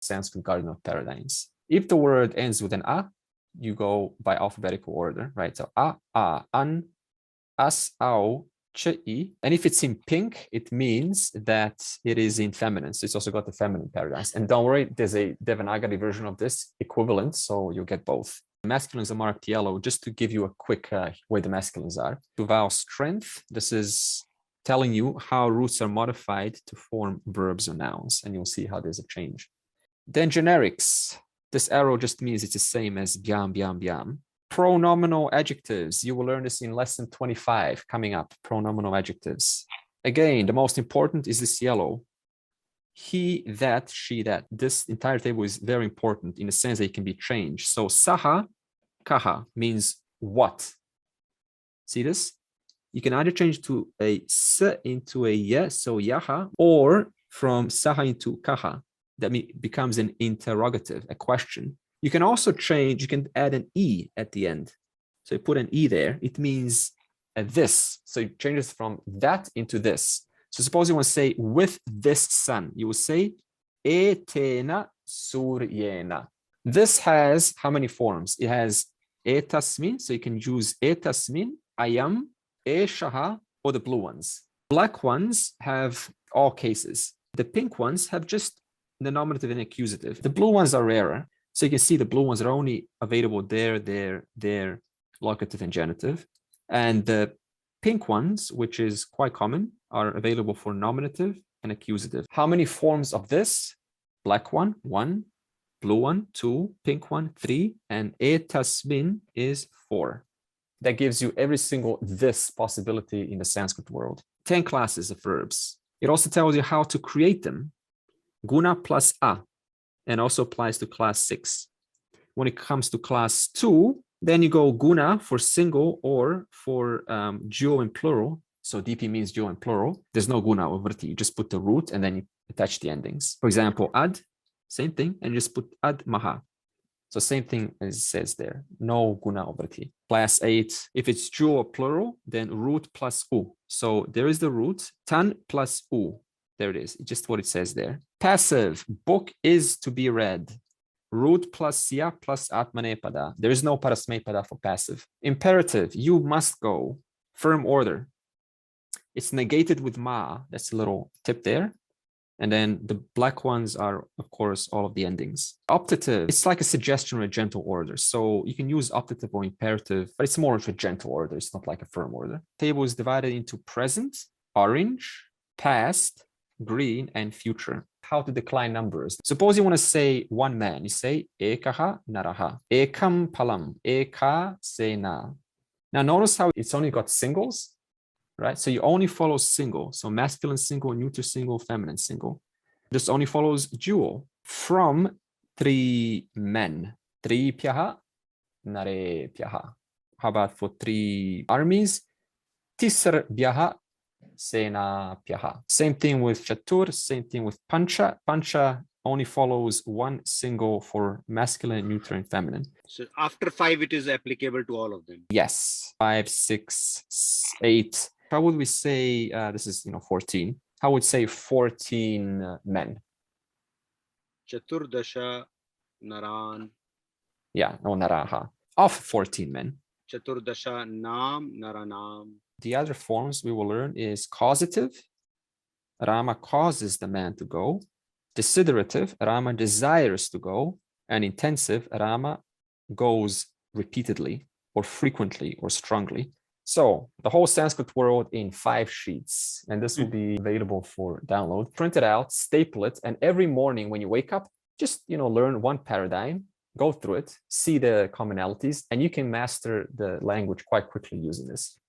Sanskrit garden of paradigms. If the word ends with an a, you go by alphabetical order, right? So an, as, ao, chi. And if it's in pink, it means that it is in feminine. So it's also got the feminine paradigms. And don't worry, there's a Devanagari version of this equivalent, so you'll get both. Masculines are marked yellow, just to give you a quick way the masculines are. To vowel strength, this is telling you how roots are modified to form verbs or nouns, and you'll see how there's a change. Then generics. This arrow just means it's the same as byam, byam, byam. Pronominal adjectives. You will learn this in lesson 25 coming up. Pronominal adjectives. Again, the most important is this yellow. He, that, she, that. This entire table is very important in the sense that it can be changed. So saha, kaha means what? See this? You can either change to a s into a ya, so yaha, or from saha into kaha. That becomes an interrogative, a question. You can also change, you can add an e at the end. So you put an e there, it means this. So it changes from that into this. So suppose you want to say with this sun, you will say etena suryena. This has how many forms? It has etasmin, so you can use etasmin, ayam, eshaha, or the blue ones. Black ones have all cases. The pink ones have just the nominative and accusative. The blue ones are rarer. So you can see the blue ones are only available there, locative and genitive. And the pink ones, which is quite common, are available for nominative and accusative. How many forms of this? Black one, 1, blue one, 2, pink one, 3, and etasmin is 4. That gives you every single this possibility in the Sanskrit world. 10 classes of verbs. It also tells you how to create them. Guna plus a, and also applies to class 6. When it comes to class 2, then you go guna for single or for dual and plural. So DP means dual and plural. There's no guna over T. You just put the root and then you attach the endings. For example, ad, same thing, and just put ad maha. So same thing as it says there. No guna over T. Class 8, if it's dual or plural, then root plus u. So there is the root, tan plus u. There it is, just what it says there. Passive, book is to be read. Root plus ya plus atmanepada. There is no parasmepada for passive. Imperative, you must go. Firm order. It's negated with ma. That's a little tip there. And then the black ones are, of course, all of the endings. Optative, it's like a suggestion or a gentle order. So you can use optative or imperative, but it's more of a gentle order. It's not like a firm order. Table is divided into present, orange, past, green, and future. How to decline numbers. Suppose you want to say one man. You say ekaha naraha, ekam palam, eka sena. Now notice how it's only got singles, right? So you only follow single. So masculine single, neuter single, feminine single. This only follows dual. From 3 men. Tri pyaha, nare pyaha. How about for 3 armies? Tisr byaha, sena pyaha. Same thing with chatur, same thing with pancha. Pancha only follows one single for masculine, neuter, and feminine. So after 5, it is applicable to all of them. Yes, 5, 6, 8. How would we say, this is 14. How would say 14 men? Chaturdasha naran. Yeah, no naraha. Of 14 men. Chaturdasha nam naranam. The other forms we will learn is causative. Rama causes the man to go. Desiderative, Rama desires to go. And intensive, Rama goes repeatedly or frequently or strongly. So the whole Sanskrit world in 5 sheets, and this will be available for download. Print it out, staple it, and every morning when you wake up, just learn one paradigm, go through it, see the commonalities, and you can master the language quite quickly using this.